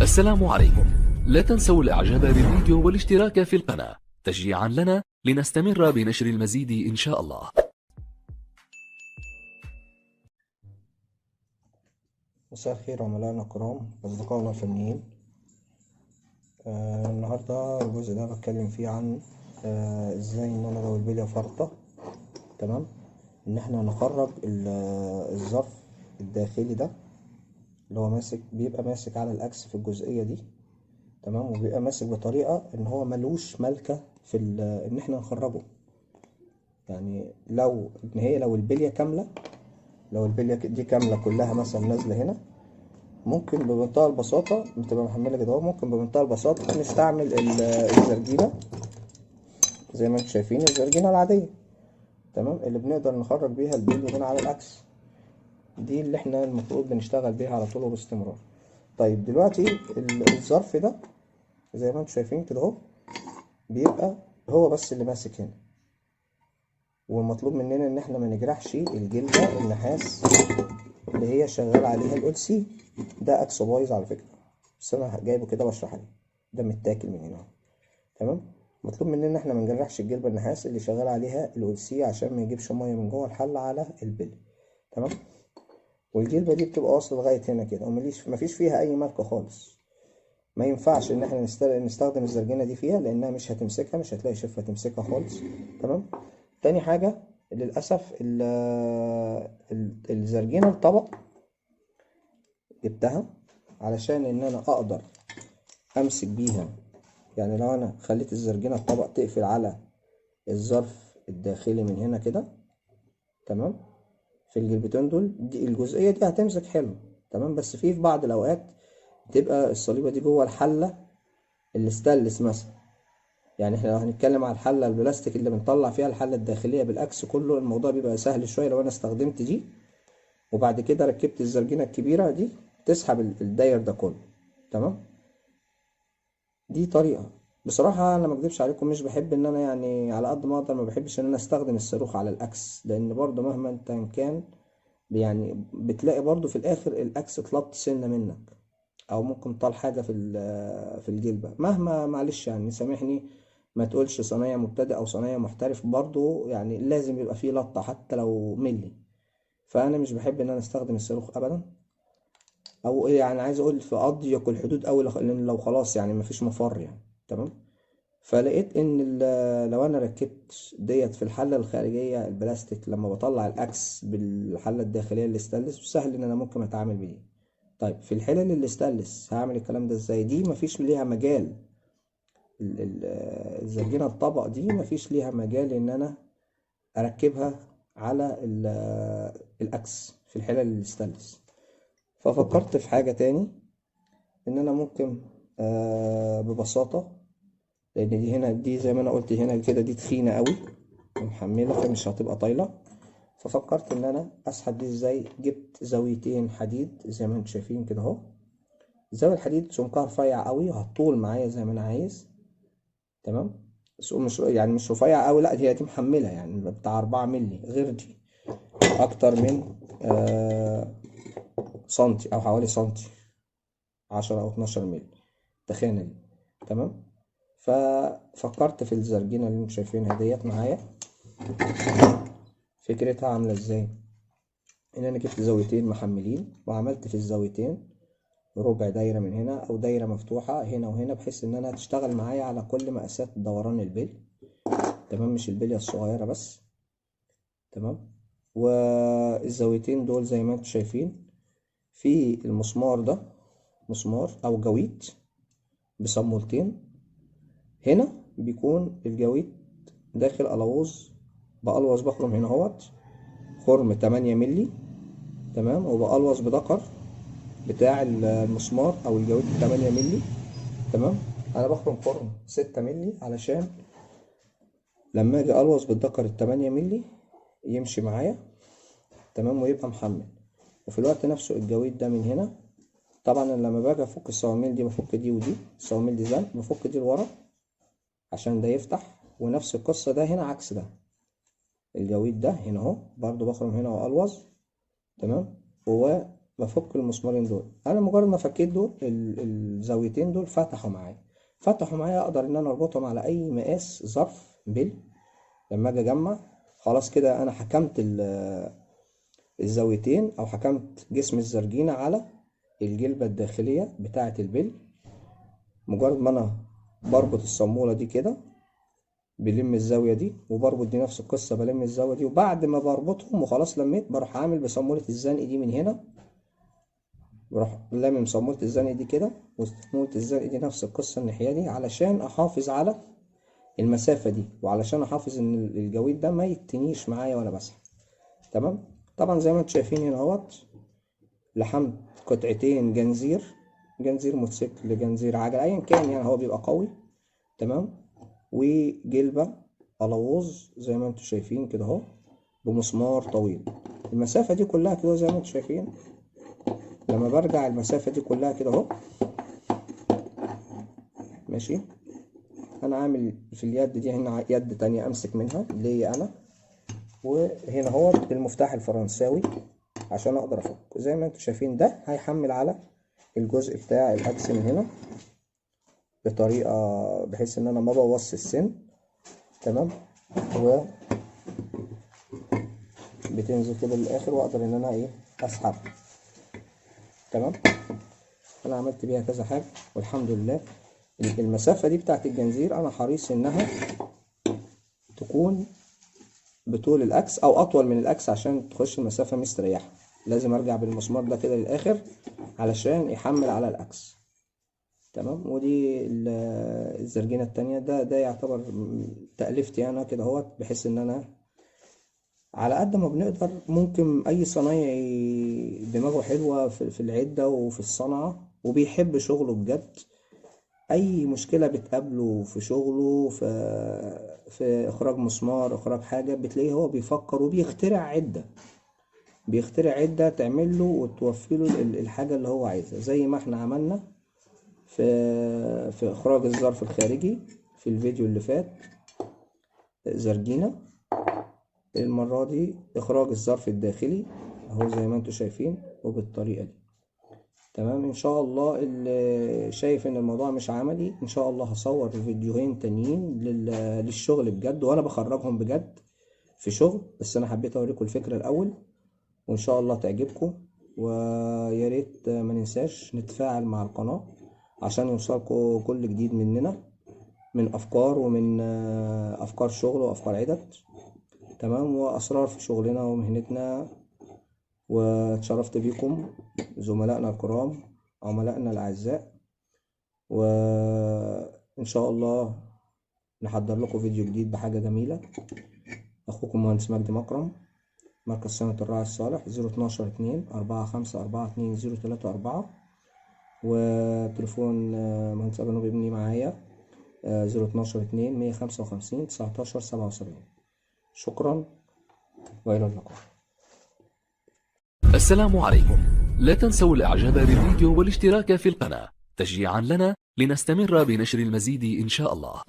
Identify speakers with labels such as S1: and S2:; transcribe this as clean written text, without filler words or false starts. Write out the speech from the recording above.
S1: السلام عليكم. لا تنسوا الاعجاب بالفيديو والاشتراك في القناة تشجيعا لنا لنستمر بنشر المزيد ان شاء الله.
S2: مساء الخير عملائنا الكرام أصدقائنا الفنيين. النهاردة الجزء ده بتكلم فيه عن ازاي ان انا لو البلية فرطة، تمام، ان احنا نخرج الظرف الداخلي ده اللي هو بيبقى ماسك على الاكس في الجزئية دي، تمام، وبيبقى ماسك بطريقة ان هو ملوش ملكة في ان احنا نخرجه. يعني لو البلية كاملة، لو البلية دي كاملة كلها مثلا نازلة هنا، ممكن بمنتهى البساطة بتبقى محملة كده اهو، ممكن بمنتهى البساطة نستعمل الزرجينة زي ما انتم شايفين، الزرجينة العادية، تمام، اللي بنقدر نخرج بيها البلي هنا على العكس. دي اللي احنا المفروض بنشتغل بيها على طول وباستمرار. طيب دلوقتي الظرف ده زي ما انتم شايفين كده اهو، بيبقى هو بس اللي ماسك هنا، ومطلوب مننا ان احنا ما نجرحش الجلدة النحاس اللي هي شغال عليها ال سي. ده اكس بايظ على فكرة، بس انا جايبه كده بشرح عليه، ده متاكل من هنا، تمام. مطلوب مننا ان احنا ما نجرحش الجلبة النحاس اللي شغال عليها ال سي عشان ما يجيبش ميه من جوه الحله على البلي، تمام. والجلبة دي بتبقى واصله لغايه هنا كده ومفيش فيها اي ملكه خالص. ما ينفعش ان احنا نستخدم الزرجينه دي فيها لانها مش هتمسكها، مش هتلاقي شفه تمسكها خالص، تمام. تاني حاجه للاسف الزرجينه الطبق جبتها علشان ان انا اقدر امسك بيها. يعني لو انا خليت الزرجينه الطبق تقفل على الظرف الداخلي من هنا كده، تمام، في الجلبتين دول، دي الجزئيه دي هتمسك حلو، تمام. بس في بعض الاوقات تبقى الصليبه دي جوه الحله الاستانلس مثلا. يعني احنا لو هنتكلم على الحله البلاستيك اللي بنطلع فيها الحله الداخليه بالاكس كله، الموضوع بيبقى سهل شويه لو انا استخدمت دي وبعد كده ركبت الزرجينه الكبيره دي تسحب الداير ده كله، تمام. دي طريقة. بصراحة انا ما اكدبش عليكم، مش بحب ان انا يعني على قد ما اقدر ما بحبش ان انا استخدم الصاروخ على الاكس، لان برضو مهما انت كان يعني بتلاقي برضو في الاخر الاكس اتلط سنة منك، او ممكن طال حاجة في الجلبة. مهما معلش يعني سامحني، ما تقولش صنايع مبتدئ او صنايع محترف، برضو يعني لازم يبقى فيه لطة حتى لو ملي. فانا مش بحب ان انا استخدم الصاروخ ابدا، او يعني عايز اقول في اضيق الحدود اوي، لان لو خلاص يعني مفيش مفر يعني، تمام. فلقيت ان لو انا ركبت ديت في الحله الخارجيه البلاستيك، لما بطلع الاكس بالحله الداخليه الاستانلس سهل ان انا ممكن اتعامل بيه. طيب في الحلل الاستانلس هعمل الكلام ده ازاي؟ دي مفيش ليها مجال، الزرجينه الطبق دي مفيش ليها مجال ان انا اركبها على الاكس في الحلل الاستانلس. ففكرت في حاجه تاني، ان انا ممكن ببساطه، لان دي هنا دي زي ما انا قلت هنا كده دي تخينه قوي ومحمله فمش هتبقى طايله. ففكرت ان انا اسحب دي ازاي. جبت زاويتين حديد زي ما انتم شايفين كده اهو، زاويه الحديد سمكها رفيع قوي وهتطول معايا زي ما انا عايز، تمام. بس مش يعني مش رفيع قوي، لا هي دي محمله يعني بتاع 4 مللي، غير دي اكتر من سنتي او حوالي سنتي، 10 او 12 مللي تخانه دي، تمام. ففكرت في الزرجينه اللي انتم شايفينها ديت معايا. فكرتها عامله ازاي؟ ان انا جبت زاويتين محملين وعملت في الزاويتين ربع دايره من هنا او دايره مفتوحه هنا وهنا، بحيث ان انا تشتغل معايا على كل مقاسات دوران البلي، تمام، مش البليه الصغيره بس، تمام. والزاويتين دول زي ما انتم شايفين في المسمار ده، مسمار او جويت بصمولتين. هنا بيكون الجويت داخل قلاووز، بقلوص بخرم هنا اهوت خرم 8 مللي، تمام، وبقلوص بدقر بتاع المسمار او الجويد 8 مللي، تمام. انا بخرم خرم 6 مللي علشان لما اجي الوص بالدكر ال 8 مللي يمشي معايا، تمام، ويبقى محمل. وفي الوقت نفسه الجويد ده من هنا، طبعا أنا لما باجي افك الصواميل دي بفك دي ودي، الصواميل دي زي بفك دي لورا عشان ده يفتح، ونفس القصة ده هنا عكس ده، الجويد ده هنا اهو برضو بخرم هنا والوص، تمام. بفك المسمارين دول. انا مجرد ما فكيت دول الزاويتين دول فتحوا معايا، اقدر ان انا اربطهم على اي مقاس ظرف لما اجي اجمع. خلاص كده انا حكمت الزاويتين، او حكمت جسم الزرجينة على الجلبة الداخلية بتاعة مجرد ما انا بربط الصامولة دي كده بلم الزاوية دي، وبربط دي نفس القصة بلم الزاوية دي، وبعد ما بربطهم وخلاص لميت بروح عامل بصامولة الزنق دي من هنا، بروح لامم صامولة الزنق دي كده، وصامولة الزنق دي نفس القصة الناحية دي، علشان احافظ على المسافة دي، وعلشان احافظ ان الجويد ده ما يتنيش معايا وانا بسحب. تمام. طبعا زي ما انتم شايفين هنا اهوت لحمت قطعتين جنزير موتوسيكل، جنزير عجل، ايا كان يعني هو بيبقى قوي. تمام. وجلبة ألووز زي ما انتم شايفين كده اهو بمسمار طويل. المسافة دي كلها كده زي ما انتم شايفين، لما برجع المسافة دي كلها كده اهو ماشي. انا عامل في اليد دي هنا يد تانية امسك منها ليا انا، وهنا هو المفتاح الفرنساوي عشان اقدر افك. زي ما انتم شايفين ده هيحمل على الجزء بتاع الاكس من هنا بطريقة بحيث ان انا ما بوظش السن. تمام. و بتنزل كده للاخر، واقدر ان انا ايه اسحب. تمام. انا عملت بيها كذا حاجة والحمد لله. المسافة دي بتاعت الجنزير انا حريص انها تكون بطول الاكس او اطول من الاكس عشان تخش المسافة مستريحة. لازم ارجع بالمسمار ده كده للاخر علشان يحمل على الاكس. تمام. ودي الزرجينة التانية، ده يعتبر تأليفتي انا كده اهوت، بحيث ان انا على قد ما بنقدر ممكن اي صنايعي دماغه حلوة في العدة وفي الصنعة وبيحب شغله بجد، اي مشكلة بتقابله في شغله في اخراج مسمار، اخراج حاجة، بتلاقيه هو بيفكر بيخترع عدة تعمل له وتوفي له الحاجة اللي هو عايزها، زي ما احنا عملنا في اخراج الظرف الخارجي في الفيديو اللي فات زرجينة. المرة دي اخراج الظرف الداخلي اهو زي ما انتم شايفين وبالطريقة دي. تمام. ان شاء الله اللي شايف ان الموضوع مش عملي، ان شاء الله هصور فيديوهين تانيين للشغل بجد، وانا بخرجهم بجد في شغل، بس انا حبيت اوريكم الفكرة الاول وان شاء الله تعجبكم. ويا ريت ما ننساش نتفاعل مع القناة عشان يوصلكم كل جديد مننا من افكار، ومن افكار شغل وافكار عدد. تمام. واسرار في شغلنا ومهنتنا. واتشرفت بيكم زملائنا الكرام، عملائنا الاعزاء، وان شاء الله نحضر لكم فيديو جديد بحاجة جميلة. اخوكم مهندس مجدي مكرم، مركز صيانة الراعي الصالح، 012-2-4-5-4-2-0-3-4. وتليفون مهندس أبو نوب ابني معايا 012-2-155-19-77. شكرا وإلى اللقاء.
S1: السلام عليكم. لا تنسوا الاعجاب بالفيديو والاشتراك في القناة تشجيعا لنا لنستمر بنشر المزيد إن شاء الله.